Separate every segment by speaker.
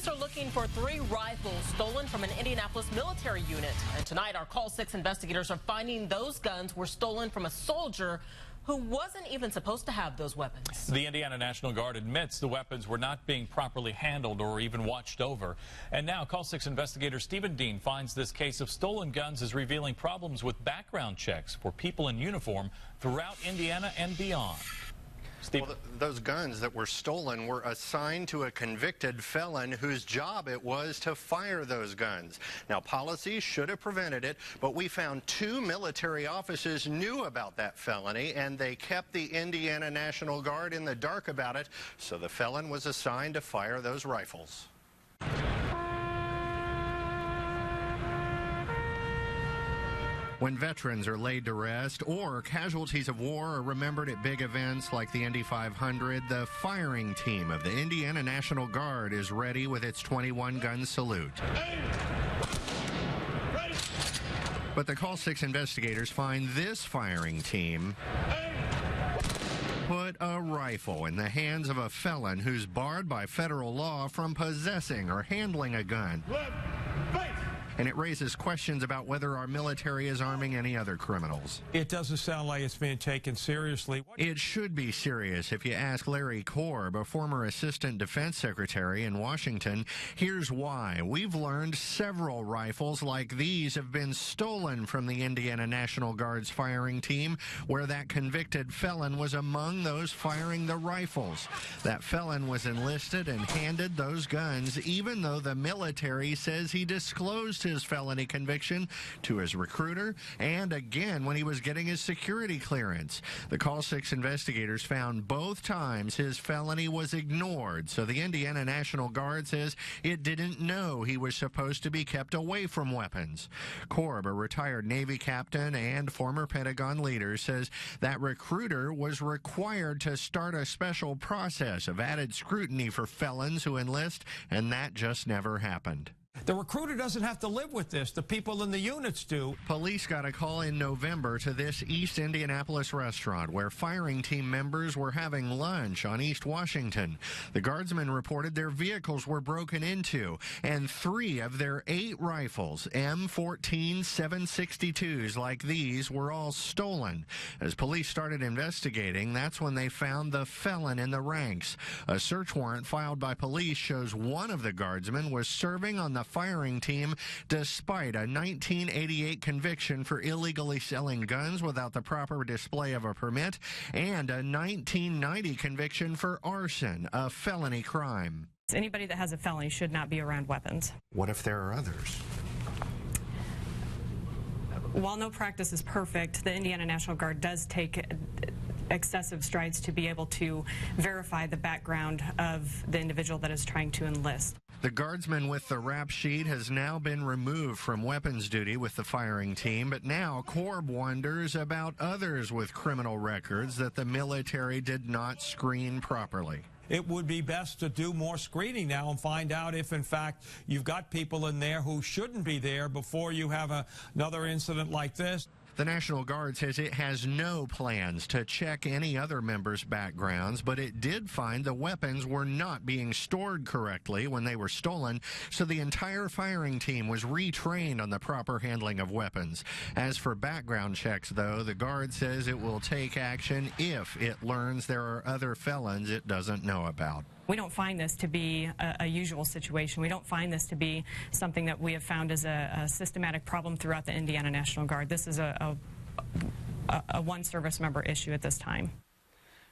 Speaker 1: Police are looking for 3 rifles stolen from an Indianapolis military unit. And tonight, our Call 6 investigators are finding those guns were stolen from a soldier who wasn't even supposed to have those weapons.
Speaker 2: The Indiana National Guard admits the weapons were not being properly handled or even watched over. And now, Call 6 investigator Stephen Dean finds this case of stolen guns is revealing problems with background checks for people in uniform throughout Indiana and beyond.
Speaker 3: Well, those guns that were stolen were assigned to a convicted felon whose job it was to fire those guns. Now, policy should have prevented it, but we found 2 military officers knew about that felony, and they kept the Indiana National Guard in the dark about it, so the felon was assigned to fire those rifles. When veterans are laid to rest or casualties of war are remembered at big events like the Indy 500, the firing team of the Indiana National Guard is ready with its 21-gun salute. But the Call 6 investigators find this firing team put a rifle in the hands of a felon who's barred by federal law from possessing or handling a gun. And it raises questions about whether our military is arming any other criminals.
Speaker 4: It doesn't sound like it's being taken seriously.
Speaker 3: It should be serious if you ask Larry Korb, a former assistant defense secretary in Washington. Here's why. We've learned several rifles like these have been stolen from the Indiana National Guard's firing team, where that convicted felon was among those firing the rifles. That felon was enlisted and handed those guns, even though the military says he disclosed his felony conviction to his recruiter and again when he was getting his security clearance. The Call 6 investigators found both times his felony was ignored, so the Indiana National Guard says it didn't know he was supposed to be kept away from weapons. Korb, a retired Navy captain and former Pentagon leader, says that recruiter was required to start a special process of added scrutiny for felons who enlist, and that just never happened.
Speaker 4: The recruiter doesn't have to live with this. The people in the units do.
Speaker 3: Police got a call in November to this East Indianapolis restaurant where firing team members were having lunch on East Washington. The guardsmen reported their vehicles were broken into, and 3 of their 8 rifles, M14 762s like these, were all stolen. As police started investigating, that's when they found the felon in the ranks. A search warrant filed by police shows one of the guardsmen was serving on the firing team despite a 1988 conviction for illegally selling guns without the proper display of a permit and a 1990 conviction for arson, a felony crime.
Speaker 5: Anybody that has a felony should not be around weapons.
Speaker 3: What if there are others?
Speaker 5: While no practice is perfect, the Indiana National Guard does take excessive strides to be able to verify the background of the individual that is trying to enlist.
Speaker 3: The guardsman with the rap sheet has now been removed from weapons duty with the firing team, but now Korb wonders about others with criminal records that the military did not screen properly.
Speaker 4: It would be best to do more screening now and find out if, in fact, you've got people in there who shouldn't be there before you have another incident like this.
Speaker 3: The National Guard says it has no plans to check any other members' backgrounds, but it did find the weapons were not being stored correctly when they were stolen, so the entire firing team was retrained on the proper handling of weapons. As for background checks, though, the Guard says it will take action if it learns there are other felons it doesn't know about.
Speaker 5: We don't find this to be a usual situation. We don't find this to be something that we have found as a systematic problem throughout the Indiana National Guard. This is a one service member issue at this time.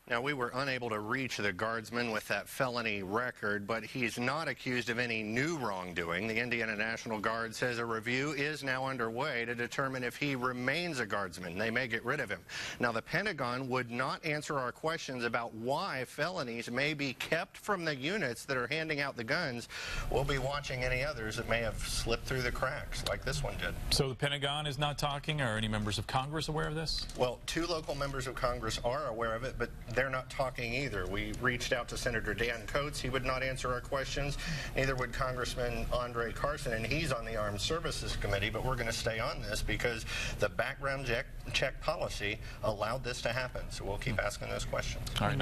Speaker 3: Now, we were unable to reach the guardsman with that felony record, but he's not accused of any new wrongdoing. The Indiana National Guard says a review is now underway to determine if he remains a guardsman. They may get rid of him. Now, the Pentagon would not answer our questions about why felonies may be kept from the units that are handing out the guns. We'll be watching any others that may have slipped through the cracks, like this one did.
Speaker 2: So the Pentagon is not talking? Are any members of Congress aware of this?
Speaker 3: Well, 2 local members of Congress are aware of it, but they're not talking either. We reached out to Senator Dan Coates. He would not answer our questions. Neither would Congressman Andre Carson, and he's on the Armed Services Committee, but we're going to stay on this because the background check policy allowed this to happen. So we'll keep asking those questions.
Speaker 2: All right.